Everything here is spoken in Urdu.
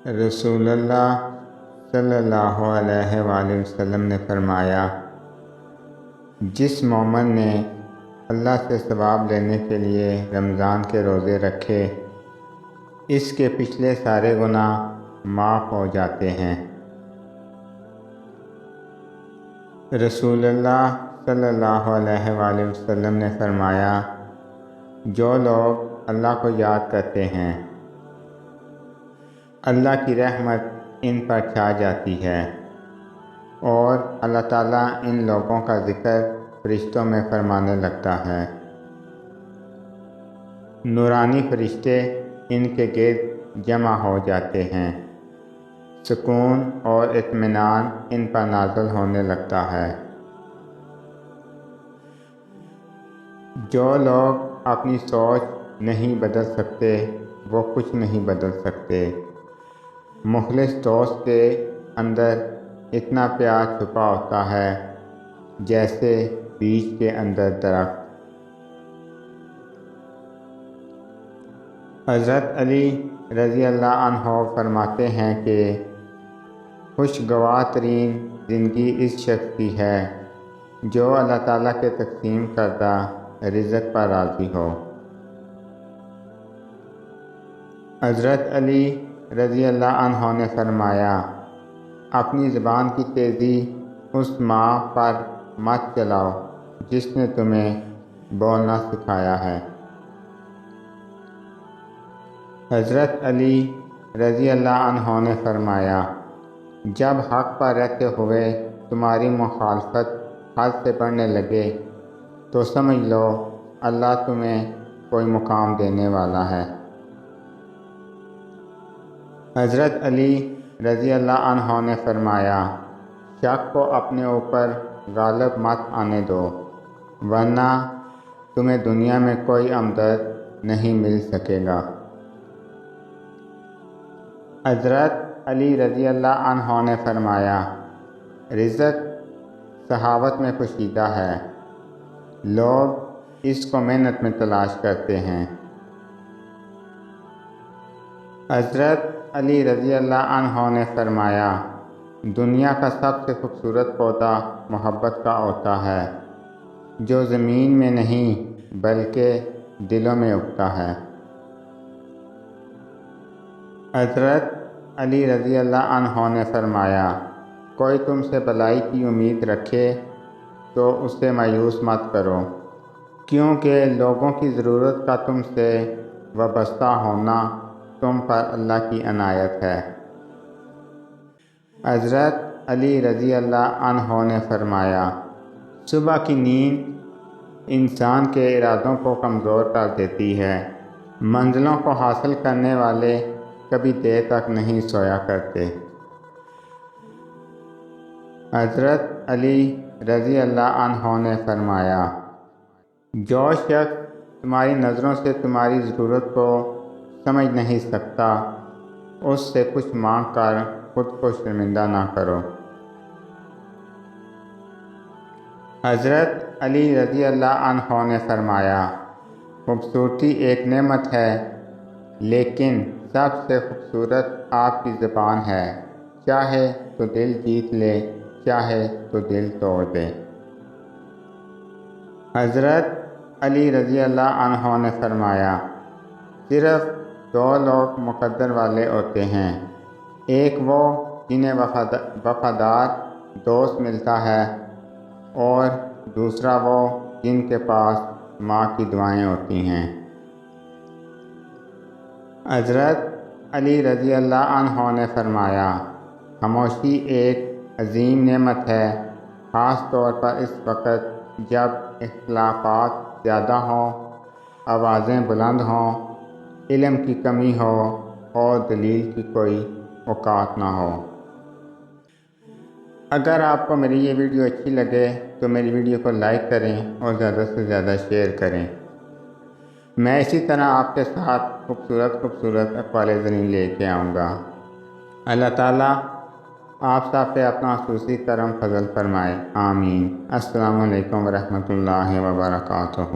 رسول اللہ صلی اللہ علیہ وآلہ وسلم نے فرمایا، جس مومن نے اللہ سے ثواب لینے کے لیے رمضان کے روزے رکھے، اس کے پچھلے سارے گناہ معاف ہو جاتے ہیں۔ رسول اللہ صلی اللہ علیہ وآلہ وسلم نے فرمایا، جو لوگ اللہ کو یاد کرتے ہیں، اللہ کی رحمت ان پر چھا جاتی ہے، اور اللہ تعالیٰ ان لوگوں کا ذکر فرشتوں میں فرمانے لگتا ہے۔ نورانی فرشتے ان کے گرد جمع ہو جاتے ہیں، سکون اور اطمینان ان پر نازل ہونے لگتا ہے۔ جو لوگ اپنی سوچ نہیں بدل سکتے، وہ کچھ نہیں بدل سکتے۔ مخلص دوست کے اندر اتنا پیار چھپا ہوتا ہے جیسے بیج کے اندر درخت۔ حضرت علی رضی اللہ عنہ فرماتے ہیں کہ خوشگوار ترین زندگی اس شخص کی ہے جو اللہ تعالیٰ کے تقسیم کردہ رزق پر راضی ہو۔ حضرت علی رضی اللہ عنہ نے فرمایا، اپنی زبان کی تیزی اس ماں پر مت چلاؤ جس نے تمہیں بولنا سکھایا ہے۔ حضرت علی رضی اللہ عنہ نے فرمایا، جب حق پر رہتے ہوئے تمہاری مخالفت حد سے بڑھنے لگے تو سمجھ لو اللہ تمہیں کوئی مقام دینے والا ہے۔ حضرت علی رضی اللہ عنہ نے فرمایا، شک کو اپنے اوپر غالب مت آنے دو، ورنہ تمہیں دنیا میں کوئی ہمدرد نہیں مل سکے گا۔ حضرت علی رضی اللہ عنہ نے فرمایا، رزق سخاوت میں پوشیدہ ہے، لوگ اس کو محنت میں تلاش کرتے ہیں۔ حضرت علی رضی اللہ عنہ نے فرمایا، دنیا کا سب سے خوبصورت پودا محبت کا ہوتا ہے جو زمین میں نہیں بلکہ دلوں میں اگتا ہے۔ حضرت علی رضی اللہ عنہ نے فرمایا، کوئی تم سے بھلائی کی امید رکھے تو اس سے مایوس مت کرو، کیونکہ لوگوں کی ضرورت کا تم سے وابستہ ہونا تم پر اللہ کی عنایت ہے۔ حضرت علی رضی اللہ عنہ نے فرمایا، صبح کی نیند انسان کے ارادوں کو کمزور کر دیتی ہے، منزلوں کو حاصل کرنے والے کبھی دیر تک نہیں سویا کرتے۔ حضرت علی رضی اللہ عنہ نے فرمایا، جو شخص تمہاری نظروں سے تمہاری ضرورت کو سمجھ نہیں سکتا، اس سے کچھ مانگ کر خود کو شرمندہ نہ کرو۔ حضرت علی رضی اللہ عنہ نے فرمایا، خوبصورتی ایک نعمت ہے، لیکن سب سے خوبصورت آپ کی زبان ہے، چاہے تو دل جیت لے، چاہے تو دل توڑ دے۔ حضرت علی رضی اللہ عنہ نے فرمایا، صرف دو لوگ مقدر والے ہوتے ہیں، ایک وہ جنہیں وفادار دوست ملتا ہے، اور دوسرا وہ جن کے پاس ماں کی دعائیں ہوتی ہیں۔ حضرت علی رضی اللہ عنہ نے فرمایا، خاموشی ایک عظیم نعمت ہے، خاص طور پر اس وقت جب اختلافات زیادہ ہوں، آوازیں بلند ہوں، علم کی کمی ہو اور دلیل کی کوئی اوقات نہ ہو۔ اگر آپ کو میری یہ ویڈیو اچھی لگے تو میری ویڈیو کو لائک کریں اور زیادہ سے زیادہ شیئر کریں۔ میں اسی طرح آپ کے ساتھ خوبصورت اقوال زرین لے کے آؤں گا۔ اللہ تعالیٰ آپ سب پہ اپنا خصوصی کرم فضل فرمائے، آمین۔ السلام علیکم ورحمۃ اللہ وبرکاتہ۔